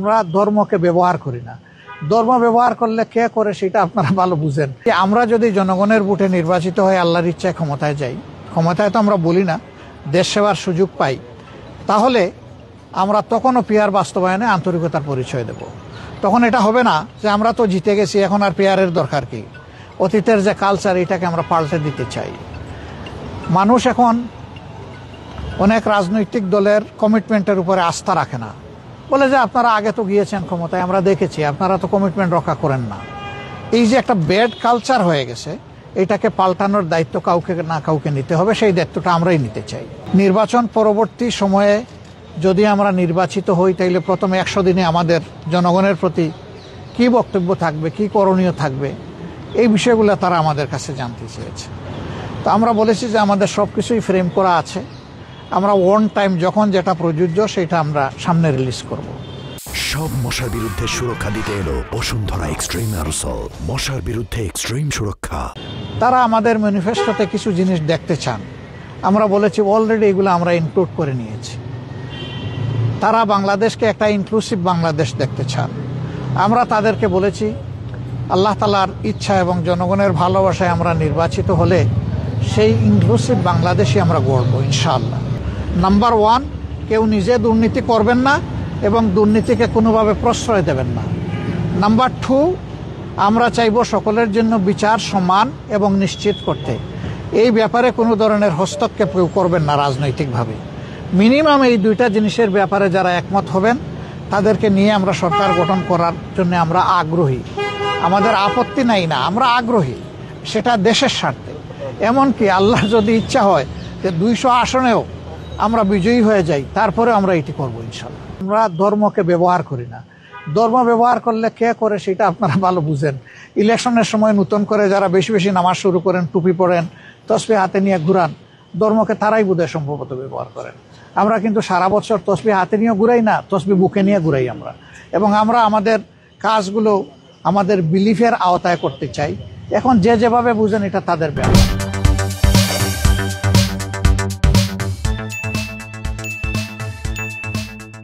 আমরা ধর্মকে ব্যবহার করি না। ধর্ম ব্যবহার করলে কে করে সেটা আপনারা ভালো বুঝেন। আমরা যদি জনগণের ভোটে নির্বাচিত হয়ে আল্লাহর ইচ্ছায় ক্ষমতায় যাই, ক্ষমতায় তো আমরা বলি না, দেশ সেবার সুযোগ পাই, তাহলে আমরা তখনও পিয়ার বাস্তবায়নে আন্তরিকতার পরিচয় দেব। তখন এটা হবে না যে আমরা তো জিতে গেছি, এখন আর পিয়ারের দরকার কি। অতীতের যে কালচার, এটাকে আমরা পাল্টে দিতে চাই। মানুষ এখন অনেক রাজনৈতিক দলের কমিটমেন্টের উপরে আস্থা রাখে না, বলে যে আপনারা আগে তো গিয়েছেন ক্ষমতায়, আমরা দেখেছি আপনারা তো কমিটমেন্ট রক্ষা করেন না। এই যে একটা ব্যাড কালচার হয়ে গেছে, এটাকে পাল্টানোর দায়িত্ব কাউকে না কাউকে নিতে হবে। সেই দায়িত্বটা আমরাই নিতে চাই। নির্বাচন পরবর্তী সময়ে যদি আমরা নির্বাচিত হই, তাইলে প্রথমে 100 দিনে আমাদের জনগণের প্রতি কি বক্তব্য থাকবে, কি করণীয় থাকবে, এই বিষয়গুলো তারা আমাদের কাছে জানতে চেয়েছে। তো আমরা বলেছি যে আমাদের সব কিছুই ফ্রেম করা আছে, আমরা ওয়ান টাইম যখন যেটা প্রযোজ্য সেটা আমরা সামনে রিলিজ করব। সব মশার বিরুদ্ধে সুরক্ষা দিতে এলো বসুন্ধরা এক্সট্রিম অ্যারোসল, মশার বিরুদ্ধে এক্সট্রিম সুরক্ষা। তারা আমাদের ম্যানিফেস্টোতে কিছু জিনিস দেখতে চান, আমরা বলেছি অলরেডি এগুলো আমরা ইনক্লুড করে নিয়েছি। তারা বাংলাদেশকে একটা ইনক্লুসিভ বাংলাদেশ দেখতে চান। আমরা তাদেরকে বলেছি আল্লাহ তাআলার ইচ্ছা এবং জনগণের ভালোবাসায় আমরা নির্বাচিত হলে সেই ইনক্লুসিভ বাংলাদেশই আমরা গড়ব ইনশাআল্লাহ। নাম্বার 1, কেউ নিজে দুর্নীতি করবেন না এবং দুর্নীতিকে কোনোভাবে প্রশ্রয় দেবেন না। নাম্বার 2, আমরা চাইব সকলের জন্য বিচার সমান এবং নিশ্চিত করতে। এই ব্যাপারে কোনো ধরনের হস্তক্ষেপ কেউ করবেন না রাজনৈতিকভাবে। মিনিমাম এই দুইটা জিনিসের ব্যাপারে যারা একমত হবেন, তাদেরকে নিয়ে আমরা সরকার গঠন করার জন্য আমরা আগ্রহী। আমাদের আপত্তি নাই না, আমরা আগ্রহী, সেটা দেশের স্বার্থে। এমনকি আল্লাহ যদি ইচ্ছা হয় যে 200 আসনেও আমরা বিজয়ী হয়ে যাই, তারপরে আমরা এটি করবো ইনশাল্লাহ। আমরা ধর্মকে ব্যবহার করি না। ধর্ম ব্যবহার করলে কে করে সেটা আপনারা ভালো বুঝেন। ইলেকশনের সময় নতুন করে যারা বেশি বেশি নামাজ শুরু করেন, টুপি পরেন, তসবিহ হাতে নিয়ে ঘুরান, ধর্মকে তারাই বোধহয় সম্ভবত ব্যবহার করেন। আমরা কিন্তু সারা বছর তসবিহ হাতে নিয়ে ঘুরাই না, তসবিহ বুকে নিয়ে ঘুরাই আমরা। এবং আমরা আমাদের কাজগুলো আমাদের বিলিফের আওতায় করতে চাই। এখন যে যেভাবে বুঝেন, এটা তাদের ব্যাপার।